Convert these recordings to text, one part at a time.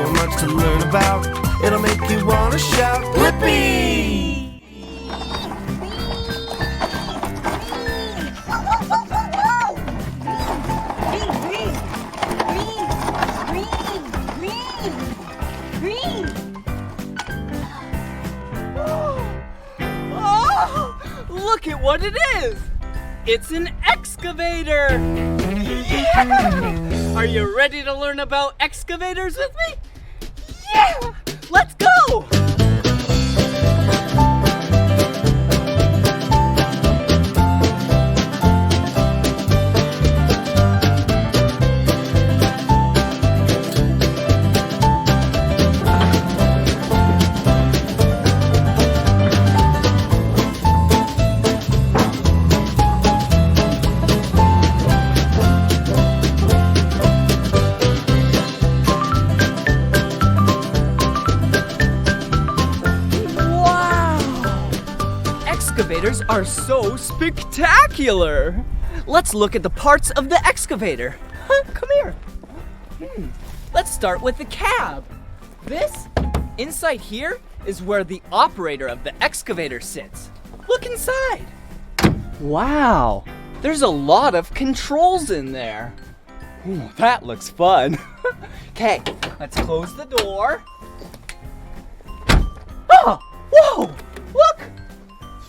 so much to learn about. It'll make you want to shout, Blippi! Look at what it is! It's an excavator! Yeah! Are you ready to learn about excavators with me? Yeah! Let's go! Excavators are so spectacular! Let's look at the parts of the excavator. Come here. Let's start with the cab. This, inside here, is where the operator of the excavator sits. Look inside. Wow, there's a lot of controls in there. Ooh, that looks fun. Okay, let's close the door. Oh, whoa, look.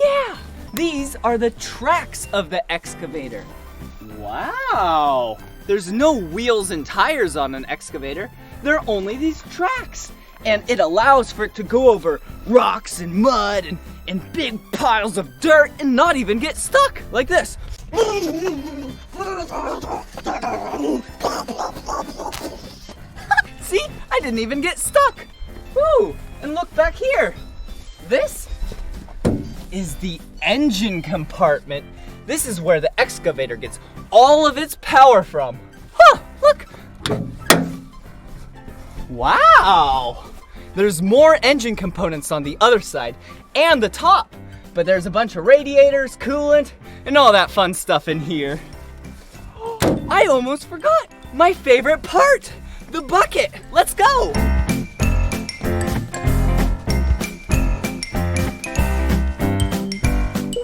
Yeah, these are the tracks of the excavator. Wow, there's no wheels and tires on an excavator. There are only these tracks. And it allows for it to go over rocks and mud and big piles of dirt and not even get stuck like this. See, I didn't even get stuck. Woo, and look back here. This is the engine compartment. This is where the excavator gets all of its power from. Look. Wow. There's more engine components on the other side and the top, but there's a bunch of radiators, coolant, and all that fun stuff in here. I almost forgot my favorite part, the bucket. Let's go.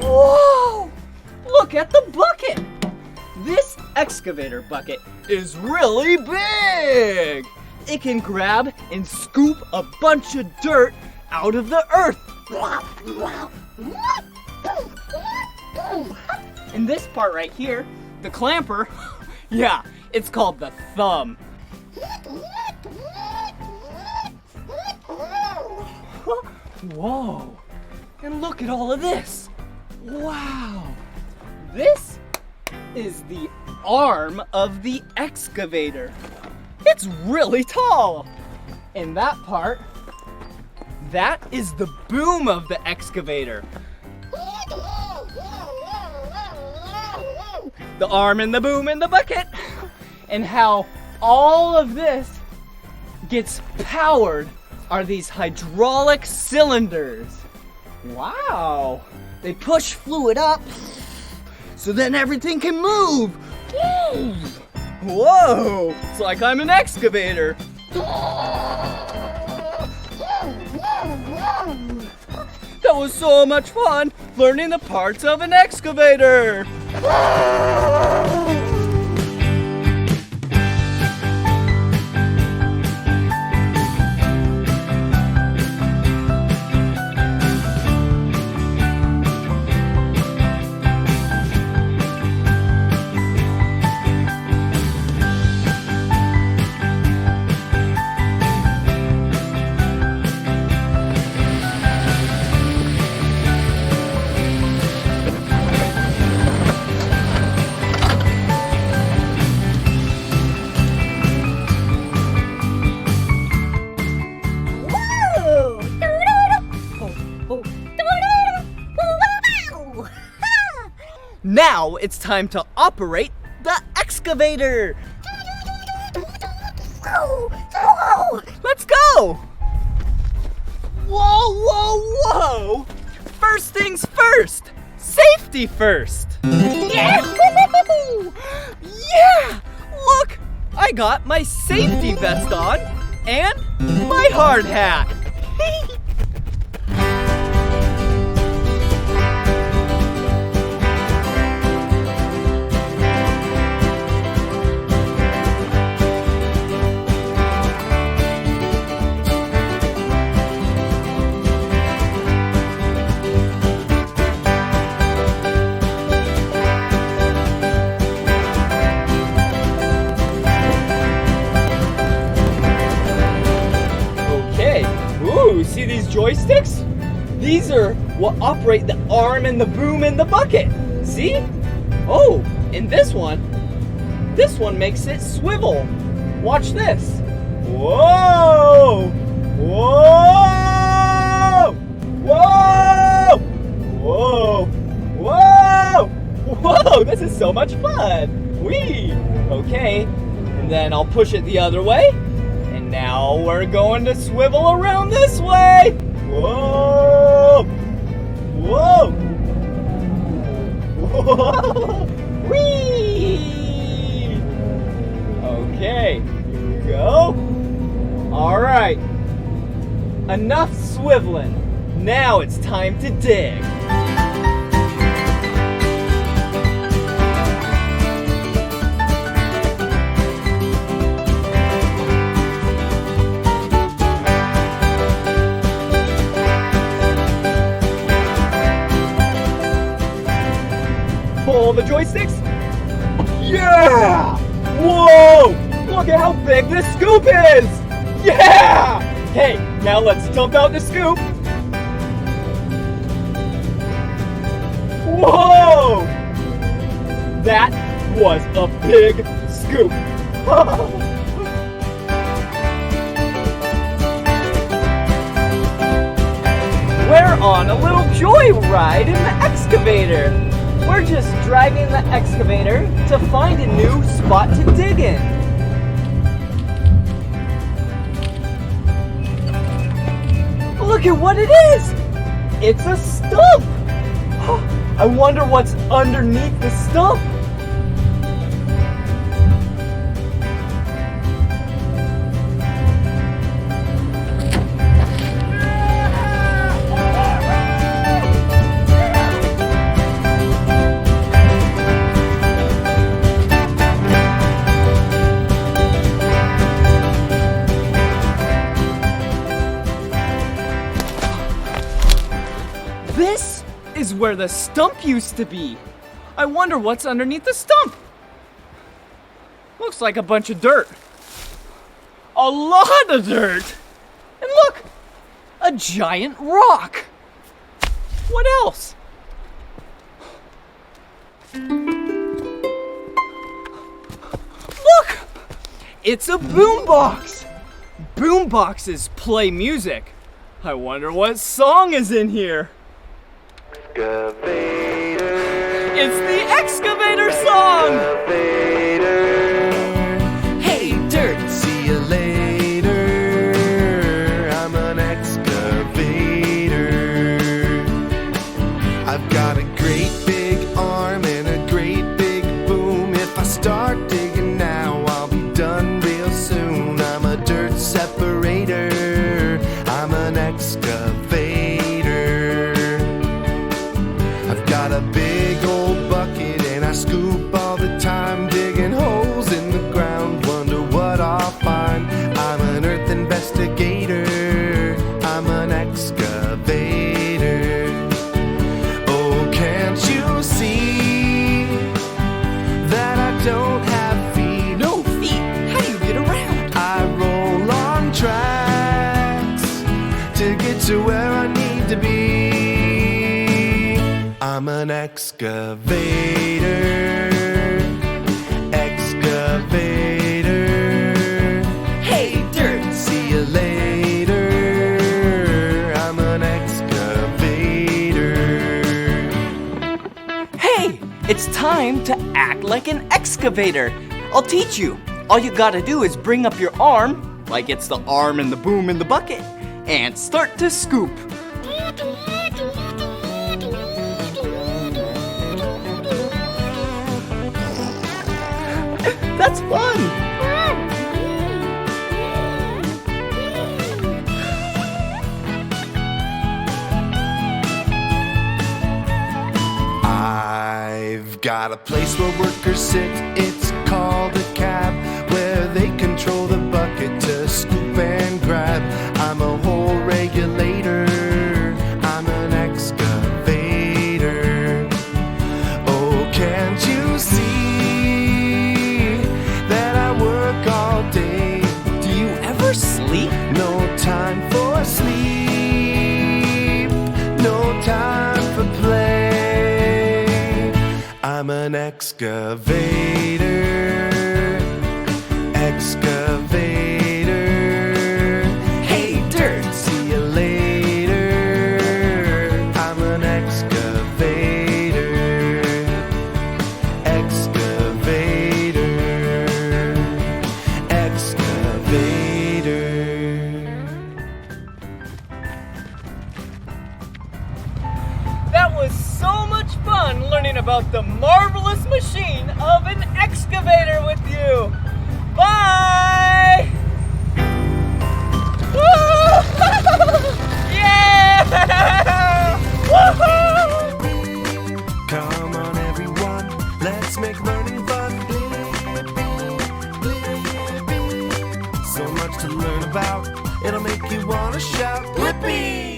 Whoa! Look at the bucket! This excavator bucket is really big! It can grab and scoop a bunch of dirt out of the earth. And this part right here, the clamper, yeah, it's called the thumb. Whoa! And look at all of this. Wow! This is the arm of the excavator. It's really tall. And that part, that is the boom of the excavator. The arm and the boom and the bucket. And how all of this gets powered are these hydraulic cylinders. Wow! They push fluid up so then everything can move. Whoa! It's like I'm an excavator. That was so much fun learning the parts of an excavator. Now it's time to operate the excavator. Let's go. Whoa, whoa, whoa. First things first. Safety first. Yeah. Yeah. Look, I got my safety vest on And my hard hat. Ooh, see these joysticks? These are what operate the arm and the boom and the bucket. See? Oh, and this one makes it swivel. Watch this. Whoa! Whoa! Whoa! Whoa! Whoa! Whoa! This is so much fun. Whee! Okay, and then I'll push it the other way. And now we're going to swivel around this way. Whoa! Whoa! Whoa! Whee! Okay, here we go. All right, enough swiveling. Now it's time to dig. Pull the joysticks. Yeah! Whoa! Look at how big this scoop is! Yeah! Okay, now let's dump out the scoop. Whoa! That was a big scoop. We're on a little joyride in the excavator. We're just driving the excavator to find a new spot to dig in. Look at what it is! It's a stump! I wonder what's underneath the stump. This is where the stump used to be. I wonder what's underneath the stump. Looks like a bunch of dirt. A lot of dirt. And look, a giant rock. What else? Look, it's a boombox. Boomboxes play music. I wonder what song is in here. Excavator. It's the Excavator Song! Excavator. Hey, dirt, see you later. I'm an excavator. I've got a great big arm and a great big boom. If I start digging now, I'll be done real soon. I'm a dirt separator. I'm an excavator. Got a big old bucket and I scoop all the time, digging holes in the ground, wonder what I'll find. I'm an earth investigator, I'm an excavator. Oh, can't you see that I don't have feet? No feet? How do you get around? I roll on tracks to get to where I need to be. I'm an excavator, excavator. Hey, dirt, see you later. I'm an excavator. Hey, it's time to act like an excavator. I'll teach you. All you gotta do is bring up your arm, like it's the arm and the boom in the bucket, and start to scoop. That's fun! Got a place where workers sit, it's called a cab, where they control the bucket to scoop and grab. I'm a hole regulator, I'm an excavator. Oh, can't you see that I work all day? Do you ever sleep? No time for sleep, no time for play. I'm an excavator, excavator. Hey, dirt, see you later. I'm an excavator, excavator, excavator. That was so much fun learning about the marvelous machine of an excavator with you. Bye! Woo! Yeah! Woohoo! Come on, everyone, let's make learning fun. So much to learn about, it'll make you want to shout, Blippi!